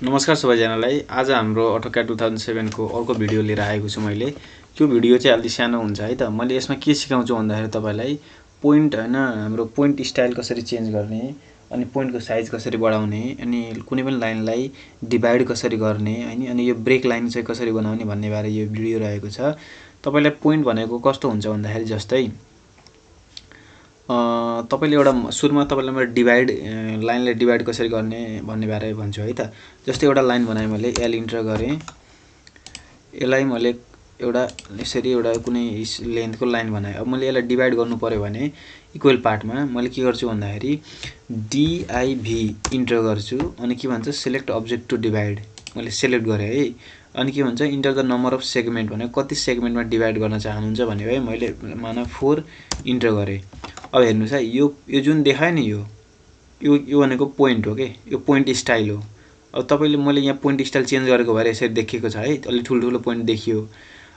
नमस्कार सबैजनालाई। आज हाम्रो AutoCAD 2007 को अर्को भिडियो लिएर आएको छु मैले। त्यो भिडियो चाहिँ अलि सानो हुन्छ है त। मैले यसमा के सिकाउँछु भन्दाखेरि तपाईलाई पोइन्ट हैन हाम्रो पोइन्ट स्टाइल कसरी चेन्ज गर्ने, अनि पोइन्टको साइज कसरी बढाउने, अनि कुनै पनि लाइनलाई डिभाइड कसरी गर्ने हैन, अनि यो ब्रेक लाइन चाहिँ कसरी बनाउने भन्ने बारे यो भिडियो रहेको छ। तपाईलाई पोइन्ट भनेको कस्तो हुन्छ भन्दाखेरि जस्तै तपाईले एउटा सुरुमा तपाईलाई म डिभाइड लाइनलाई डिभाइड कसरी गर्ने भन्ने बारे भन्छु है त। जस्तै एउटा लाइन बनाए मैले एल इन्टर गरे, यसलाई मैले एउटा यसरी एउटा कुनै लेन्थको लाइन बनाए। अब मैले यसलाई डिभाइड गर्नु पर्यो भने इक्वल पार्टमा मैले के गर्छु भन्दाखेरि डिआइभी इन्टर गर्छु, अनि के भन्छ सिलेक्ट अब्जेक्ट टु डिभाइड मैले सिलेक्ट गरे है। अनि के भन्छ enter the number of segment भने कति सेगमेन्टमा डिभाइड गर्न चाहनुहुन्छ भन्यो है। मैले माना 4 इन्टर गरे। अब हेर्नुस् है, यो जुन देखायो नि यो भनेको पोइन्ट हो के, यो पोइन्ट स्टाइल हो। अब तपाईले मैले यहाँ पोइन्ट स्टाइल चेन्ज गरेको भएर यसरी देखिएको छ है, अलि ठुलो पोइन्ट देखियो।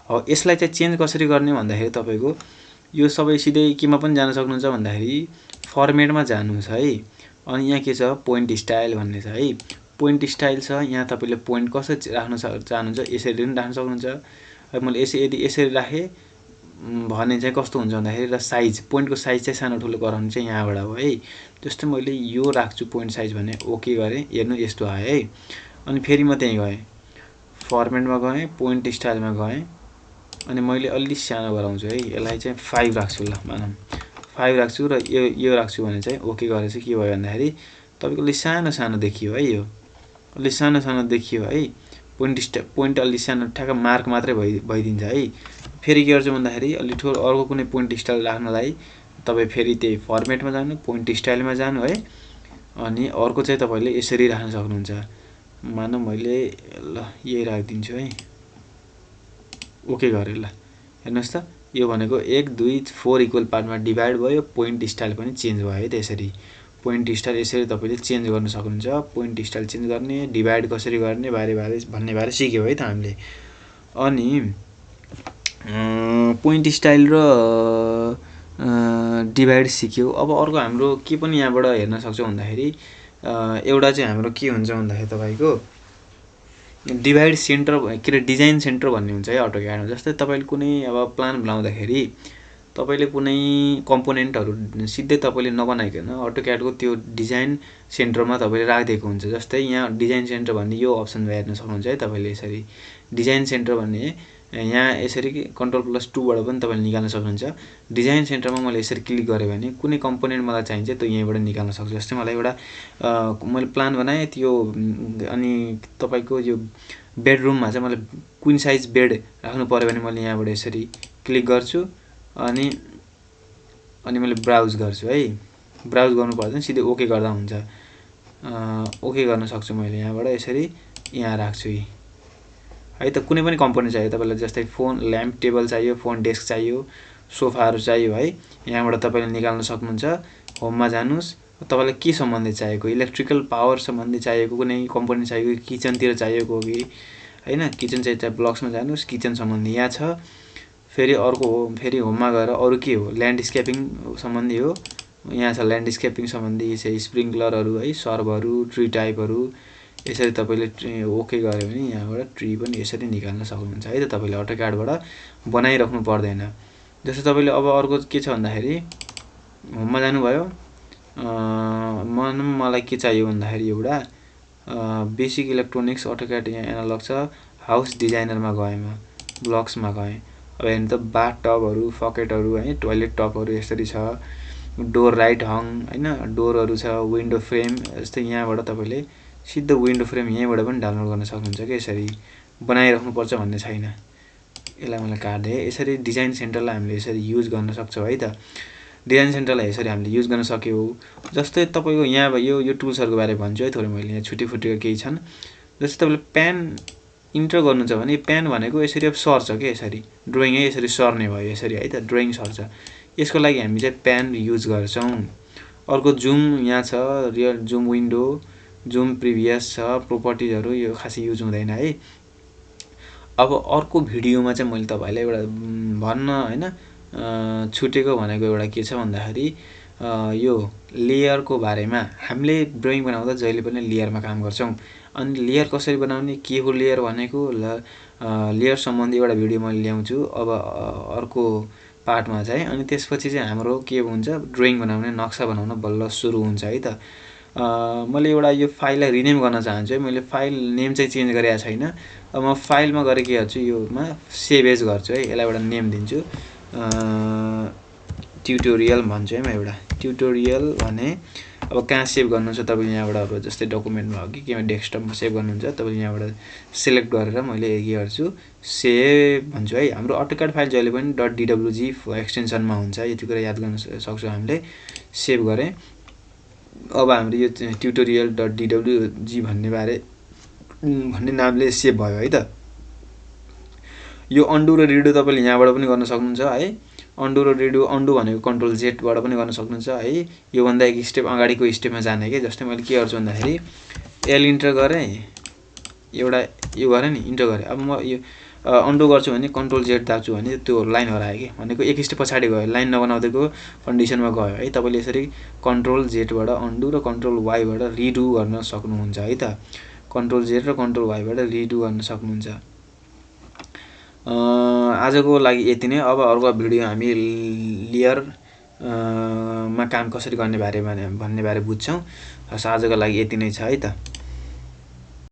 अब यसलाई चाहिँ चेन्ज कसरी गर्ने भन्दाखेरि तपाईको यो सबै सिधै केमा पनि जान सक्नुहुन्छ भन्दाखेरि फर्मेटमा जानुहोस् है। अनि यहाँ के छ पोइन्ट स्टाइल भन्ने छ है। पोइन्ट स्टाइल छ, यहाँ तपाईले पोइन्ट कसरी राख्न चाहनुहुन्छ यसरी पनि राख्न सक्नुहुन्छ। अब मैले यदि यसरी राखे भने चाहिँ कस्तो हुन्छ भन्दाखेरि र साइज पोइन्टको साइज चाहिँ सानो ठुलो गराउनु चाहिँ यहाँबाट हो है। जस्तै मैले यो राख्छु पोइन्ट साइज भने ओके गरे, हेर्नु यस्तो आयो है। अनि फेरि म त्यही गएँ फर्मेटमा गएँ, पोइन्ट स्टाइलमा गएँ, अनि मैले अलि सानो गराउँछु है। यसलाई चाहिँ 5 राख्छु, ल मानौँ 5 राख्छु र यो राख्छु भने चाहिँ ओके गरे चाहिँ के भयो भन्दाखेरि तपाईको अलि सानो सानो देखियो है। यो अलि सानो सानो देखियो है। पोइन्ट अलि सानो ठ्याक्क मार्क मात्रै भइदिन्छ है। फेरि के गर्छु भन्दाखेरि अलि ठुलो अर्को कुनै पोइन्ट स्टाइल राख्नलाई तपाई फेरि त्यही फर्मेटमा जानु, पोइन्ट स्टाइलमा जानु है। अनि अर्को चाहिँ तपाईले यसरी राख्न सक्नुहुन्छ। मानौँ मैले ल यही राखिदिन्छु है, ओके गरे। ल हेर्नुस् त यो भनेको 1 2 4 इक्वल पार्टमा डिभाइड भयो, पोइन्ट स्टाइल पनि चेन्ज भयो है। त्यसरी पोइन्ट स्टाइल यसरी तपाईले चेन्ज गर्न सक्नुहुन्छ। पोइन्ट स्टाइल चेन्ज गर्ने, डिभाइड कसरी गर्ने बारे भन्ने बारे सिक्यौ है त हामीले। अनि पोइन्ट स्टाइल र डिभाइड सिक्यौ। अब अर्को हाम्रो के पनि यहाँबाट हेर्न सक्छौ भन्दाखेरि एउटा चाहिँ हाम्रो के हुन्छ भन्दाखेरि तपाईको डिभाइड सेन्टर के रे डिजाइन सेन्टर भन्ने हुन्छ है AutoCAD मा। जस्तै तपाईले कुनै अब प्लान बनाउँदाखेरि तपाईले कुनै कम्पोनेन्टहरु सिधै तपाईले नबनाइकन AutoCAD को त्यो डिजाइन सेन्टरमा तपाईले राखिदिएको हुन्छ। जस्तै यहाँ डिजाइन सेन्टर भन्ने यो अप्सनमा हेर्न सक्नुहुन्छ है तपाईले। यसरी डिजाइन सेन्टर भन्ने यहाँ यसरी Ctrl+2 बाट पनि तपाईले निकाल्न सक्नुहुन्छ। डिजाइन सेन्टरमा मैले यसरी क्लिक गरे भने कुनै कम्पोनेन्ट मलाई चाहिन्छ त्यो यहीँबाट निकाल्न सक्छु। जस्तै मलाई एउटा मैले प्लान बनाए त्यो, अनि तपाईको यो बेडरुममा चाहिँ मैले क्वीन साइज बेड राख्नु पर्यो भने मैले यहाँबाट यसरी क्लिक गर्छु, अनि मैले ब्राउज गर्छु है। ब्राउज गर्नु पर्दैन, सिधै ओके गर्दा हुन्छ। ओके गर्न सक्छु मैले यहाँबाट यसरी यहाँ राख्छु है त। कुनै पनि कम्पोनेन्ट चाहियो तपाईलाई, जस्तै फोन ल्याम्प टेबल चाहियो, फोन डेस्क चाहियो, सोफाहरु चाहियो है, यहाँबाट तपाईले निकाल्न सक्नुहुन्छ। होममा जानुस्, तपाईलाई के सम्बन्धी चाहिएको, इलेक्ट्रिकल पावर सम्बन्धी चाहिएको कुनै कम्पोनेन्ट चाहिएको, किचनतिर चाहिएको हो कि हैन, किचन चाहिँ ब्लक्समा जानुस्, किचन सम्बन्धी यहाँ छ। फेरि अर्को हो, फेरि होममा गएर अरु के हो ल्यान्डस्केपिङ सम्बन्धी हो, यहाँ छ ल्यान्डस्केपिङ सम्बन्धी चाहिँ स्प्रिङ्कलरहरु है, सर्भहरु, ट्री टाइपहरु। यसरी तपाईले ओके गरे भने यहाँबाट ट्री पनि यसरी निकाल्न सक्नुहुन्छ है त। तपाईले AutoCAD बाट बनाइराख्नु पर्दैन। जस्तै तपाईले अब अर्को के छ भन्दाखेरि होममा जानु भयो, मलाई के चाहियो भन्दाखेरि एउटा बेसिक इलेक्ट्रोनिक्स AutoCAD यहाँ एनालग छ, हाउस डिजाइनरमा गए म, ब्लक्समा गए। अब हेर्नु त बाथ टबहरु, फकेटहरु है, टोयलेट टबहरु यसरी छ, डोर राइट हङ हैन, डोरहरु छ, विन्डो फ्रेम। जस्तै यहाँबाट तपाईले सिधै विन्डो फ्रेम यहीँबाट पनि डाउनलोड गर्न सक्नुहुन्छ के, यसरी बनाइराख्नु पर्छ भन्ने छैन। यसलाई मैले काट्दे। यसरी डिजाइन सेन्टरलाई हामीले यसरी युज गर्न सक्छौं है त। डिजाइन सेन्टरलाई यसरी हामीले युज गर्न सक्यौ। जस्तै तपाईको यहाँ यो टुल्सहरुको बारे भन्छु है थोरै मैले, यहाँ छुटीफुटीको केही छन्। जस्तै तपाईले प्यान इन्टर गर्नुहुन्छ भने प्यान भनेको यसरी अब सर्छ के, यसरी ड्रइङ है यसरी सर्ने भयो यसरी है त, ड्रइङ सर्छ। यसको लागि हामी चाहिँ प्यान युज गर्छौं। अर्को जुम यहाँ छ, real zoom window, zoom previous छ, प्रोपर्टिजहरु यो खासै युज हुँदैन है। अब अर्को भिडियोमा चाहिँ मैले तपाईलाई एउटा भन्न हैन छुटेको भनेको एउटा के छ भन्दाखेरि यो लेयरको बारेमा हामीले ड्रइङ बनाउँदा जहिले पनि लेयरमा काम गर्छौँ। अनि लेयर कसरी बनाउने, के हो लेयर भनेको, लेयर सम्बन्धी एउटा भिडियो मैले ल्याउँछु अब अर्को पार्टमा चाहिँ। अनि त्यसपछि चाहिँ हाम्रो के हुन्छ, ड्रइङ बनाउने, नक्सा बनाउन बल्ल सुरु हुन्छ है त। मैले एउटा यो फाइललाई रिनेम गर्न चाहन्छु है। मैले फाइल नेम चाहिँ चेन्ज गरेको छैन। अब म फाइलमा गएर के गर्छु, योमा सेभ एज गर्छु है। यसलाई एउटा नेम दिन्छु, ट्युटोरियल भन्छु है म। एउटा ट्युटोरियल भने अब कहाँ सेभ गर्नुहुन्छ तपाईँले, यहाँबाट अब जस्तै डकुमेन्टमा हो कि केमा डेस्कटपमा सेभ गर्नुहुन्छ, तपाईँले यहाँबाट सिलेक्ट गरेर मैले के गर्छु, सेभ भन्छु है। हाम्रो अटोक्याड फाइल जहिले पनि .dwg एक्सटेन्सनमा हुन्छ, यति कुरा याद गर्न सक्छौँ हामीले। सेभ गरेँ। अब हाम्रो यो ट्युटोरियल .dwg भन्ने नामले सेभ भयो है त। यो अन्डु र रिडु तपाईँले यहाँबाट पनि गर्न सक्नुहुन्छ है। अन्डु र रिडु, अन्डु भनेको कन्ट्रोल जेडबाट पनि गर्न सक्नुहुन्छ है। योभन्दा एक स्टेप अगाडिको स्टेपमा जाने कि। जस्तै मैले के गर्छु भन्दाखेरि एल इन्टर गरेँ, एउटा यो गरेँ नि, इन्टर गरेँ। अब म यो अन्डु गर्छु भने कन्ट्रोल जेड दाब्छु भने त्यो लाइन हरायो कि, भनेको एक स्टेप पछाडि गयो, लाइन नबनाउँदैको कन्डिसनमा गयो है। तपाईँले यसरी कन्ट्रोल जेडबाट अन्डु र कन्ट्रोल वाईबाट रिडु गर्न सक्नुहुन्छ है त। कन्ट्रोल जेड र कन्ट्रोल वाईबाट रिडु गर्न सक्नुहुन्छ। आजको लागि यति नै। अब अर्को भिडियो हामी लेयर मा काम कसरी गर्ने भन्ने बारे बुझ्छौँ। आजको लागि यति नै छ है त।